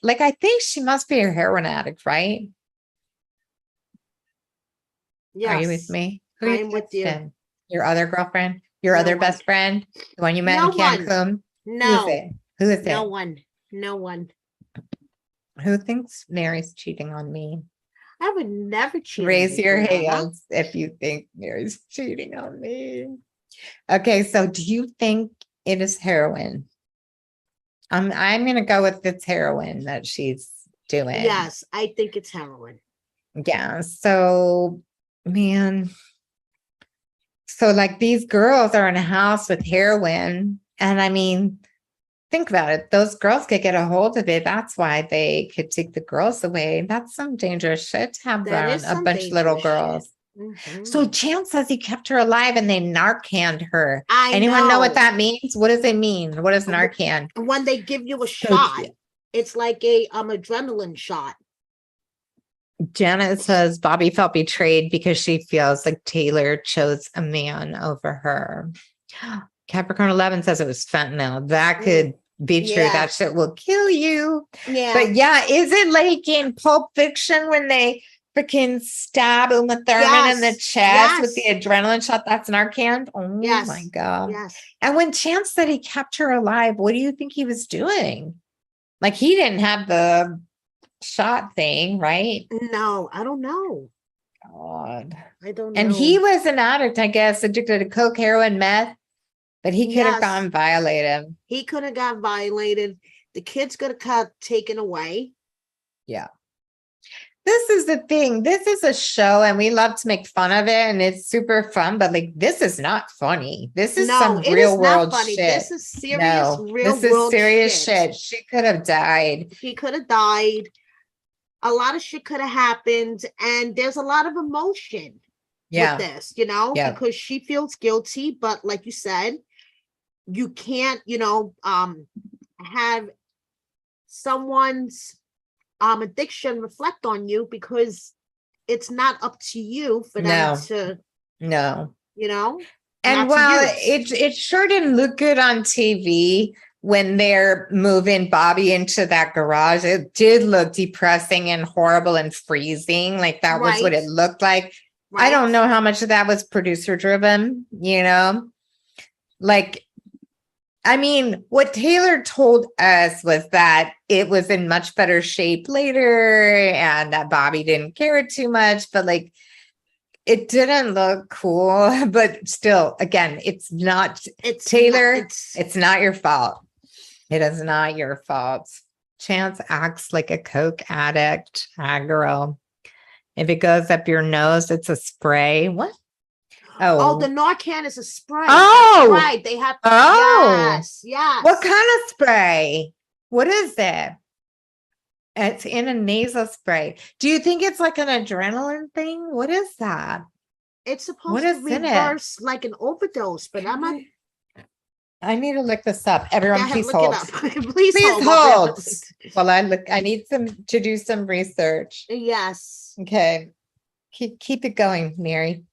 like, I think she must be a heroin addict, right? Yes. Are you with me? I am with you. Then? Your other girlfriend? Your other best friend? The one you met in Cancun? No. Who is it? No one. Who thinks Mary's cheating on me? I would never cheat. Raise your hands if you think Mary's cheating on me. Okay, so do you think it is heroin? I'm gonna go with it's heroin that she's doing. Yes, I think it's heroin. Yeah. So, man. So like, these girls are in a house with heroin. And I mean, think about it. Those girls could get a hold of it. That's why they could take the girls away. That's some dangerous shit to have around a bunch of little girls. So Chance says he kept her alive and they Narcaned her. Anyone know what that means? What does it mean? What is Narcan? When they give you a shot, it's like a adrenaline shot. Janet says Bobby felt betrayed because she feels like Taylor chose a man over her. Capricorn 11 says it was fentanyl. That could be true. That shit will kill you. Yeah. But yeah, is it like in Pulp Fiction when they freaking stab Uma Thurman in the chest with the adrenaline shot? That's Narcan. Oh my God. Yes. And when Chance said he kept her alive, what do you think he was doing? Like, he didn't have the shot thing, right? No, I don't know. God. I don't know. And he was an addict, I guess, addicted to coke, heroin, meth, but he could have gotten violated. He could have got violated. The kids could have got taken away. Yeah. This is the thing. This is a show and we love to make fun of it and it's super fun, but like, this is not funny. This is some real world shit. This is serious, this is serious shit. She could have died. He could have died. A lot of shit could have happened. And there's a lot of emotion with this, because she feels guilty. But like you said, you can't, have someone's addiction reflect on you because it's not up to you for them to and while it sure didn't look good on TV when they're moving Bobby into that garage, it did look depressing and horrible and freezing. Like, that was what it looked like. I don't know how much of that was producer driven, like, I mean, what Taylor told us was that it was in much better shape later and that Bobby didn't care too much, but like it didn't look cool. But still, again, it's Taylor. It's not your fault. It is not your fault. Chance acts like a coke addict. Ah, girl. If it goes up your nose, it's a spray. What? Oh, the Narcan is a spray. Oh, that's right. They have. Yes. What kind of spray? What is it? It's in a nasal spray. Do you think it's like an adrenaline thing? What is that? It's supposed to reverse like an overdose, but I'm not. I need to look this up. Everyone, please hold. Please hold. Well, I need to do some research. Yes. Okay. Keep it going, Mary.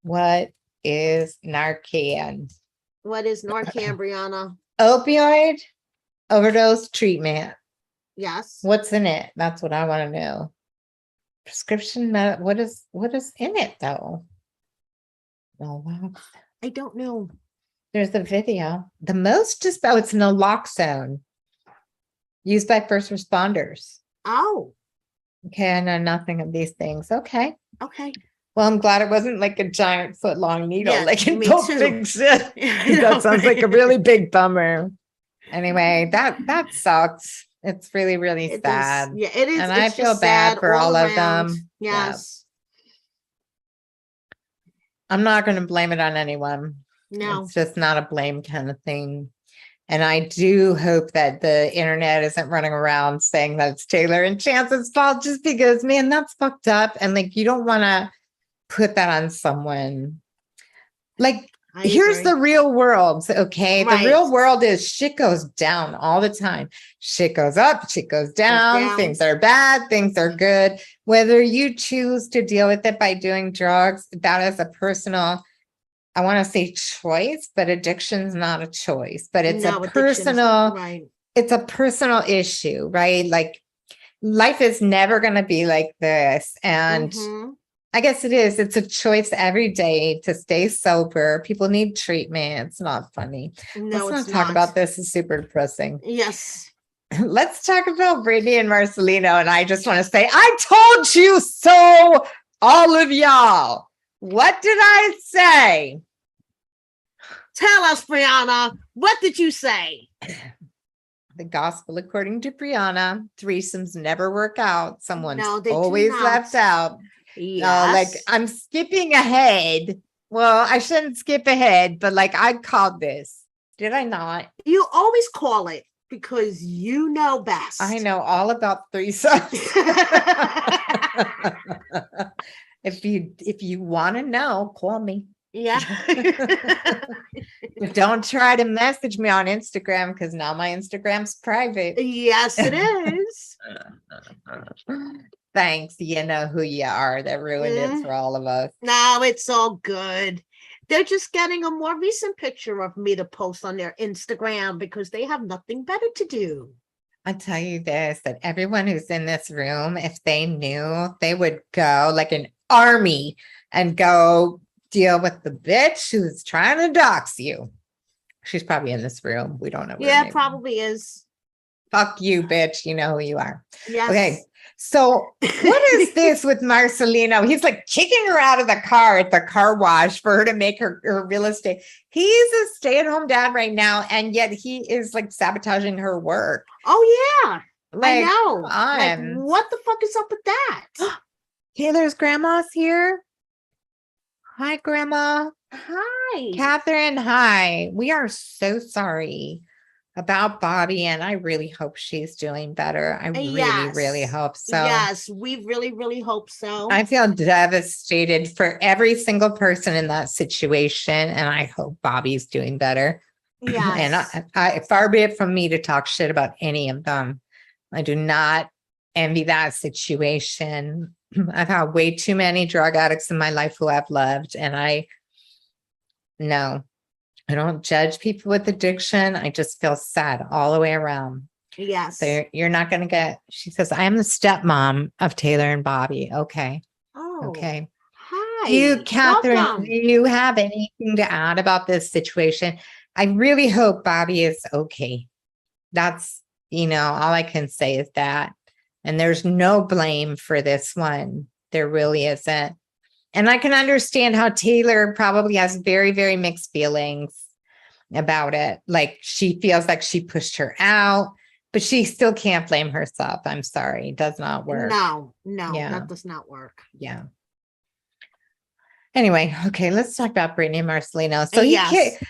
What is Narcan? What is Narcan, Brianna? Opioid overdose treatment. Yes. What's in it? That's what I want to know. Prescription. What is in it though? Oh, I don't know. There's a video. The most it's naloxone used by first responders. Oh. Okay, I know nothing of these things. Okay. Well, I'm glad it wasn't like a giant foot long needle, like in Pulp Fiction. That sounds like a really big bummer. Anyway, that sucks. It's really, really sad. Yeah, it is. And I feel bad for all of them. Yes. Yeah. I'm not going to blame it on anyone. No. It's just not a blame kind of thing. And I do hope that the internet isn't running around saying that it's Taylor and Chance's fault just because, man, that's fucked up. And like, you don't want to put that on someone. Like, here's the real world. Okay. Right. The real world is shit goes down all the time. Shit goes up, shit goes down. Things are bad, things are good. Whether you choose to deal with it by doing drugs, that is a personal, I want to say choice, but addiction's not a choice, but it's it's a personal issue, right? Like life is never going to be like this. And I guess it is. It's a choice every day to stay sober. People need treatment. It's not funny. No, let's not talk about this. It's super depressing. Yes. Let's talk about Britney and Marcelino. And I just want to say, I told you so, all of y'all. What did I say? Tell us, Brianna. What did you say? The gospel according to Brianna. Threesomes never work out. Someone's always left out. Yes. Like I'm skipping ahead. Well, I shouldn't skip ahead, but like I called this. Did I not? You always call it because you know best. I know all about threesomes. If you want to know, call me. Yeah. Don't try to message me on Instagram because now my Instagram's private. Yes, it is. Thanks. You know who you are. That ruined it for all of us. No, it's all good. They're just getting a more recent picture of me to post on their Instagram because they have nothing better to do. I tell you this, that everyone who's in this room, if they knew, they would go like an army and go deal with the bitch who's trying to dox you. She's probably in this room. We don't know. Yeah, probably is. Fuck you, bitch. You know who you are. Yes. Okay. So what is this with Marcelino? He's like kicking her out of the car at the car wash for her to make her real estate. He's a stay-at-home dad right now, and yet he is like sabotaging her work. Oh yeah, like, I know. Like, what the fuck is up with that? Taylor's grandma's here. Hi, Grandma. Hi, Catherine. Hi. We are so sorry about Bobby, and I really hope she's doing better. I really hope so. Yes, we really hope so. I feel devastated for every single person in that situation, and I hope Bobby's doing better. Yes. And I far be it from me to talk shit about any of them. I do not envy that situation. I've had way too many drug addicts in my life who I've loved, and I don't judge people with addiction. I just feel sad all the way around. Yes. So you're not going to get, she says, I am the stepmom of Taylor and Bobby. Okay. Oh. Okay. Hi. You, Catherine, do you have anything to add about this situation? I really hope Bobby is okay. That's, all I can say is that. And there's no blame for this one. There really isn't. And I can understand how Taylor probably has very, very mixed feelings about it. Like she feels like she pushed her out, but she still can't blame herself. I'm sorry. It does not work. No, that does not work. Yeah. Anyway, okay, let's talk about Britney and Marcelino. So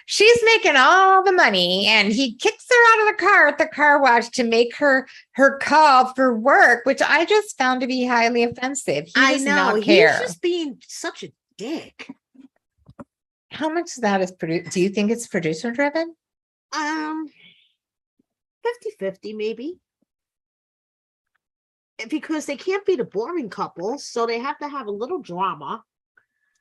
she's making all the money and he kicks her out of the car at the car wash to make her call for work, which I just found to be highly offensive. He does not care. He's just being such a dick. How much of that is produced? Do you think it's producer driven? 50-50 maybe. Because they can't be the boring couple, so they have to have a little drama.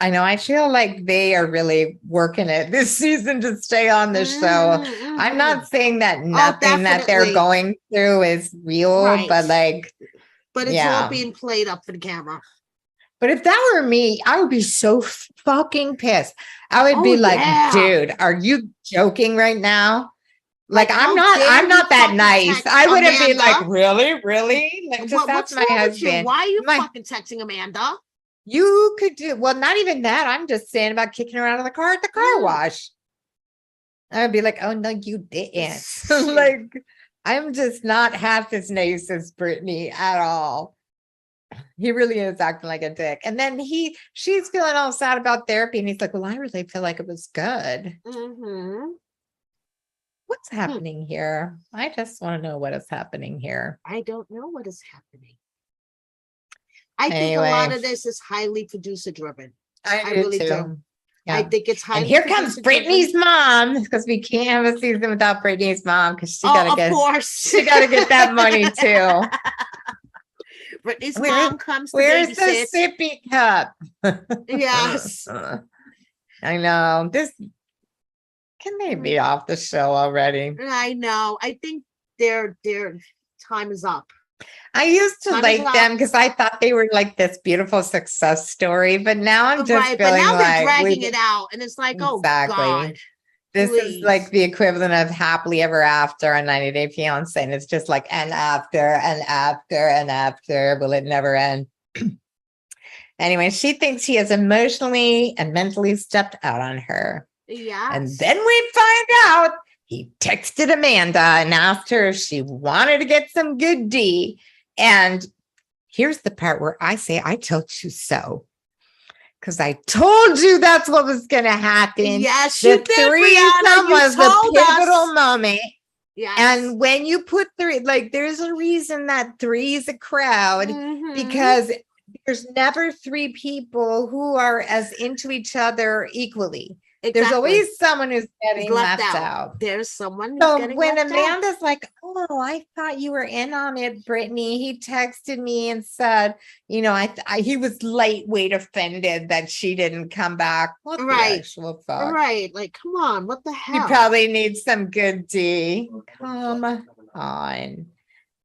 I know. I feel like they are really working it this season to stay on the show. I'm not saying that nothing that they're going through is real, but it's all being played up for the camera. But if that were me, I would be so fucking pissed. I would be like, dude, are you joking right now? Like, I'm not that nice. I wouldn't be like, really? Like, just that's my husband. Why are you fucking texting Amanda? You could do, well, not even that. I'm just saying about kicking her out of the car at the car wash. I would be like, oh, no, you didn't. Like, I'm just not half as nice as Britney at all. He really is acting like a dick. And then she's feeling all sad about therapy. And he's like, well, I really feel like it was good. What's happening here? I just want to know what is happening here. I don't know what is happening. I think a lot of this is highly producer driven. I really do. Yeah. I think it's highly. And here comes Britney's mom, because we can't have a season without Britney's mom, because she gotta get that money too. Britney's mom comes to where's babysit. The sippy cup? Yes. I know. Can they be off the show already? I know. I think their time is up. I used to like them because I thought they were like this beautiful success story, but now I'm just feeling but now like they're dragging it out, and it's like, oh God, this is like the equivalent of Happily Ever After on 90 Day Fiance, and it's just like and after. Will it never end? Anyway, she thinks he has emotionally and mentally stepped out on her. Yeah, and then we find out he texted Amanda and asked her if she wanted to get some good D. And here's the part where I say, I told you so. Because I told you that's what was going to happen. Yes, you did, threesome was the pivotal moment. Yes. And when you put three, like, there's a reason that three is a crowd, because there's never three people who are as into each other equally. Exactly. There's always someone who's getting left out. There's someone who's getting left out. So when Amanda's like, oh, I thought you were in on it, Britney. He texted me and said, he was lightweight offended that she didn't come back. What the actual fuck? Right. Like, come on. What the hell? You probably need some good D. Come on.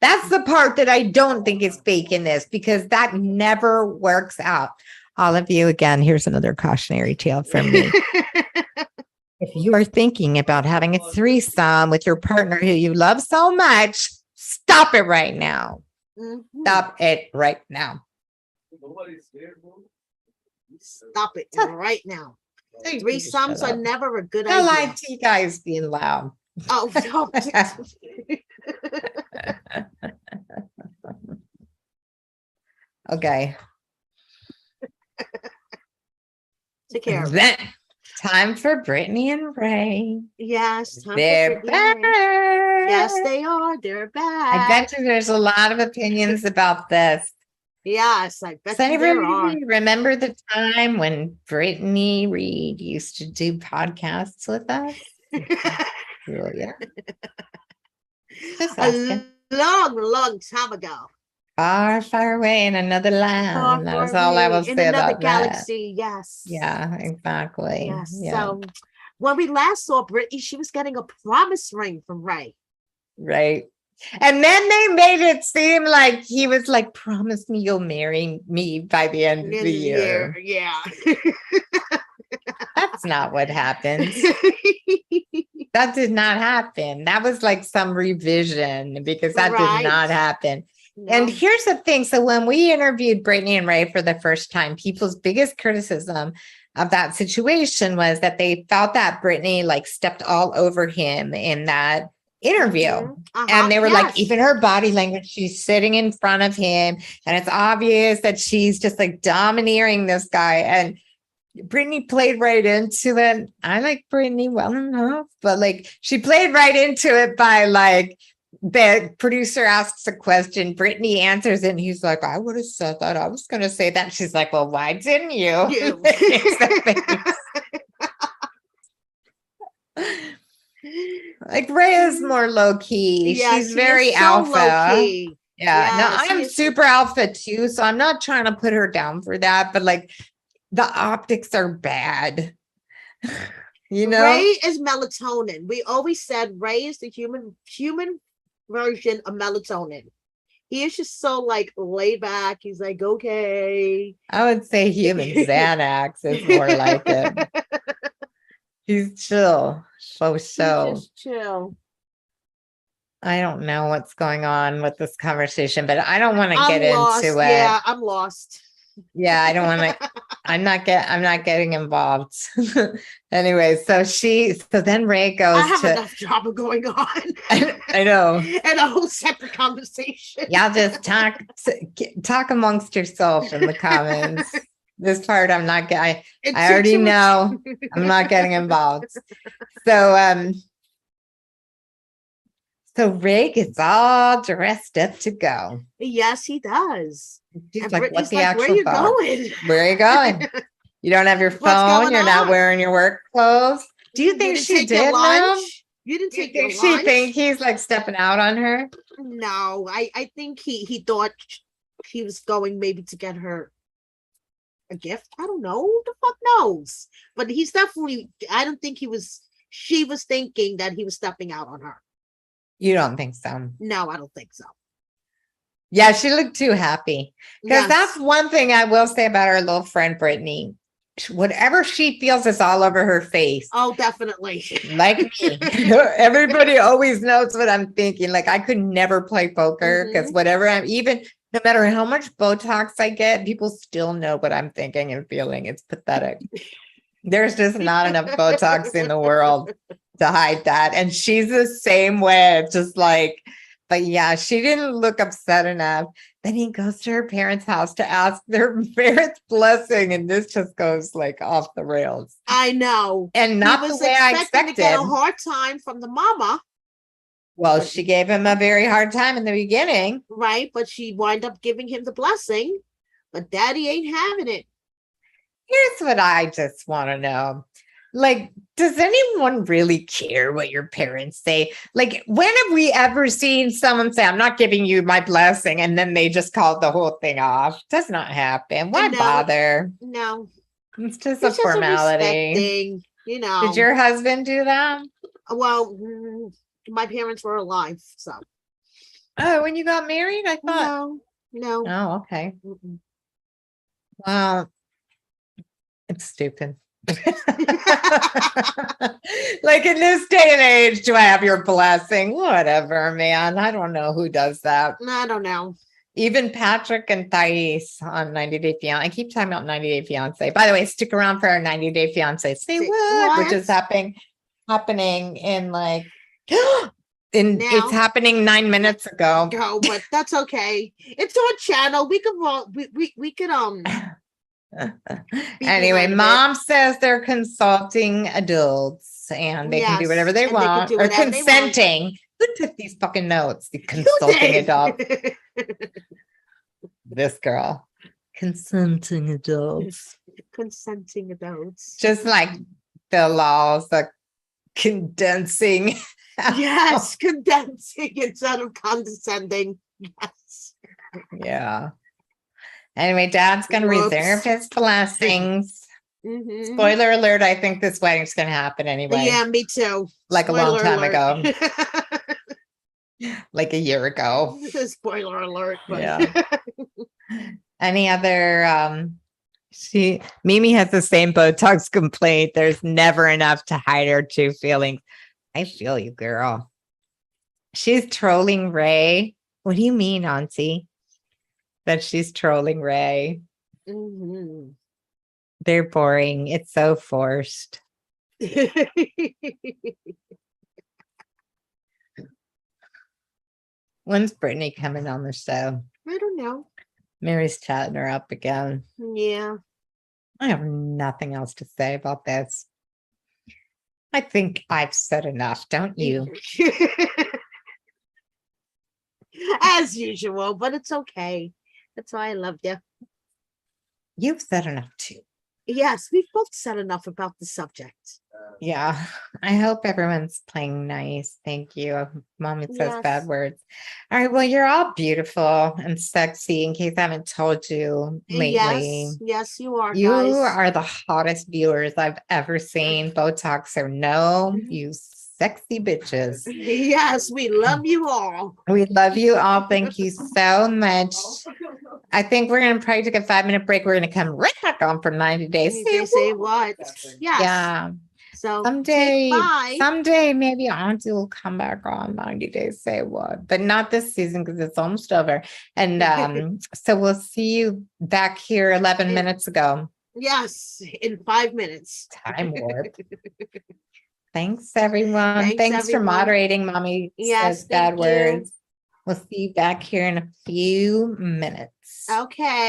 That's the part that I don't think is fake in this, because that never works out. All of you, again, here's another cautionary tale from me. If you are thinking about having a threesome with your partner who you love so much, stop it right now. Stop it right now. Stop it right now. Threesomes are never a good idea. The IT guy is being loud. Oh, no. Okay. Take care. Time for Britney and Ray. Yes, they're back. Yes, they are. They're back. I bet you there's a lot of opinions about this. Yes, I bet you there are. Remember the time when Brittany Reed used to do podcasts with us? Julia. A long time ago. Far away in another land. That's all I will say about galaxy. That. Yes. Yeah, exactly. Yes. Yeah. So when we last saw Britney, she was getting a promise ring from Ray. Right. And then they made it seem like he was like, promise me you'll marry me by the end of the year. Yeah. That's not what happened. That did not happen. That was like some revision because that did not happen. No. And here's the thing. So when we interviewed Britney and Ray for the first time, people's biggest criticism of that situation was that they felt that Britney like stepped all over him in that interview. And they were like, even her body language, she's sitting in front of him and it's obvious that she's just like domineering this guy. And Britney played right into it. I like Britney well enough, but like she played right into it by like, the producer asks a question, Britney answers it, and he's like, I would have said that. I was going to say that. She's like, well, why didn't you? Like Ray is more low key. Yeah, she's very alpha. Yeah, no, I am super alpha too, so I'm not trying to put her down for that, but like the optics are bad. You know, Ray is melatonin. We always said Ray is the human version of melatonin. He is just so like laid back. He's like, okay. I would say human Xanax is more like it. He's chill. So He's just chill. I don't know what's going on with this conversation, but I don't want to get into it. Yeah, I'm lost. Yeah, I don't want to. I'm not getting involved. Anyway, so then Ray goes. I have enough drama going on. I know. And a whole separate conversation. Y'all just talk amongst yourself in the comments. This part I'm not getting. I already know I'm not getting involved. So Ray gets all dressed up to go. Yes, he does. She's like, what the actual fuck? Where are you going? You don't have your phone. You're not wearing your work clothes. Do you think she did lunch? You didn't take your lunch? She think he's like stepping out on her? No, I think he thought he was going maybe to get her a gift. I don't know. Who the fuck knows? But he's definitely, I don't think she was thinking that he was stepping out on her. You don't think so? No, I don't think so. Yeah, she looked too happy. Because that's one thing I will say about our little friend Brittany. Whatever she feels is all over her face. Oh, definitely. Like me. Everybody always knows what I'm thinking. Like I could never play poker because whatever no matter how much Botox I get, people still know what I'm thinking and feeling. It's pathetic. There's just not enough Botox in the world to hide that. And she's the same way. It's just like, but yeah, she didn't look upset enough. Then he goes to her parents' house to ask their parents' blessing. And this just goes like off the rails. I know. And not the way I expected. To get a hard time from the mama. Well, she gave him a very hard time in the beginning. Right. But she wound up giving him the blessing. But daddy ain't having it. Here's what I just want to know. Like, does anyone really care what your parents say? Like, when have we ever seen someone say, I'm not giving you my blessing, and then they just called the whole thing off? Does not happen. Why bother? No. It's just a formality. Thing, you know. Did your husband do that? Well, my parents were alive, so. Oh, when you got married? I thought. No. Oh, okay. Wow. It's stupid. Like in this day and age, do I have your blessing? Whatever, man. I don't know who does that. I don't know. Even Patrick and Thais on 90 Day Fiance. I keep talking about 90 Day Fiance. By the way, stick around for our 90 Day Fiance. Say what? Which is happening in like it's happening 9 minutes ago. But that's okay. It's our channel. We could Anyway, mom says they're consulting adults and they can do whatever they want or consenting. Who took these fucking notes? The consulting adults. This girl. Consenting adults. Consenting adults. Just like the laws, the condensing. Yes, condensing instead of condescending. Yes. Yeah. Anyway, Dad's going to reserve his blessings. Spoiler alert, I think this wedding's going to happen anyway. Yeah, me too. Like spoiler a long time ago. Like a year ago. Spoiler alert. But. Yeah. Any other... Mimi has the same Botox complaint. There's never enough to hide her true feelings. I feel you, girl. She's trolling Ray. What do you mean, Auntie? That she's trolling Ray. Mm-hmm. They're boring. It's so forced. When's Britney coming on the show? I don't know. Mary's chatting her up again. Yeah. I have nothing else to say about this. I think I've said enough, don't you? As usual, but it's okay. That's why I love you. You've said enough too. Yes, we've both said enough about the subject. Yeah, I hope everyone's playing nice. Thank you. Mommy says bad words. All right, well, you're all beautiful and sexy, in case I haven't told you lately. Yes, you are, You guys. are the hottest viewers I've ever seen, Botox or no, you sexy bitches. Yes, we love you all. We love you all. Thank you so much. I think we're going to probably take a 5-minute break. We're going to come right back on for 90 days. Say what? Yes. Yeah. So someday maybe Auntie will come back on 90 days. Say what? But not this season because it's almost over. And so we'll see you back here 11 minutes ago. Yes, in 5 minutes. Time warp. Thanks, everyone. Thanks for moderating. Mommy says bad words. We'll see you back here in a few minutes. Okay.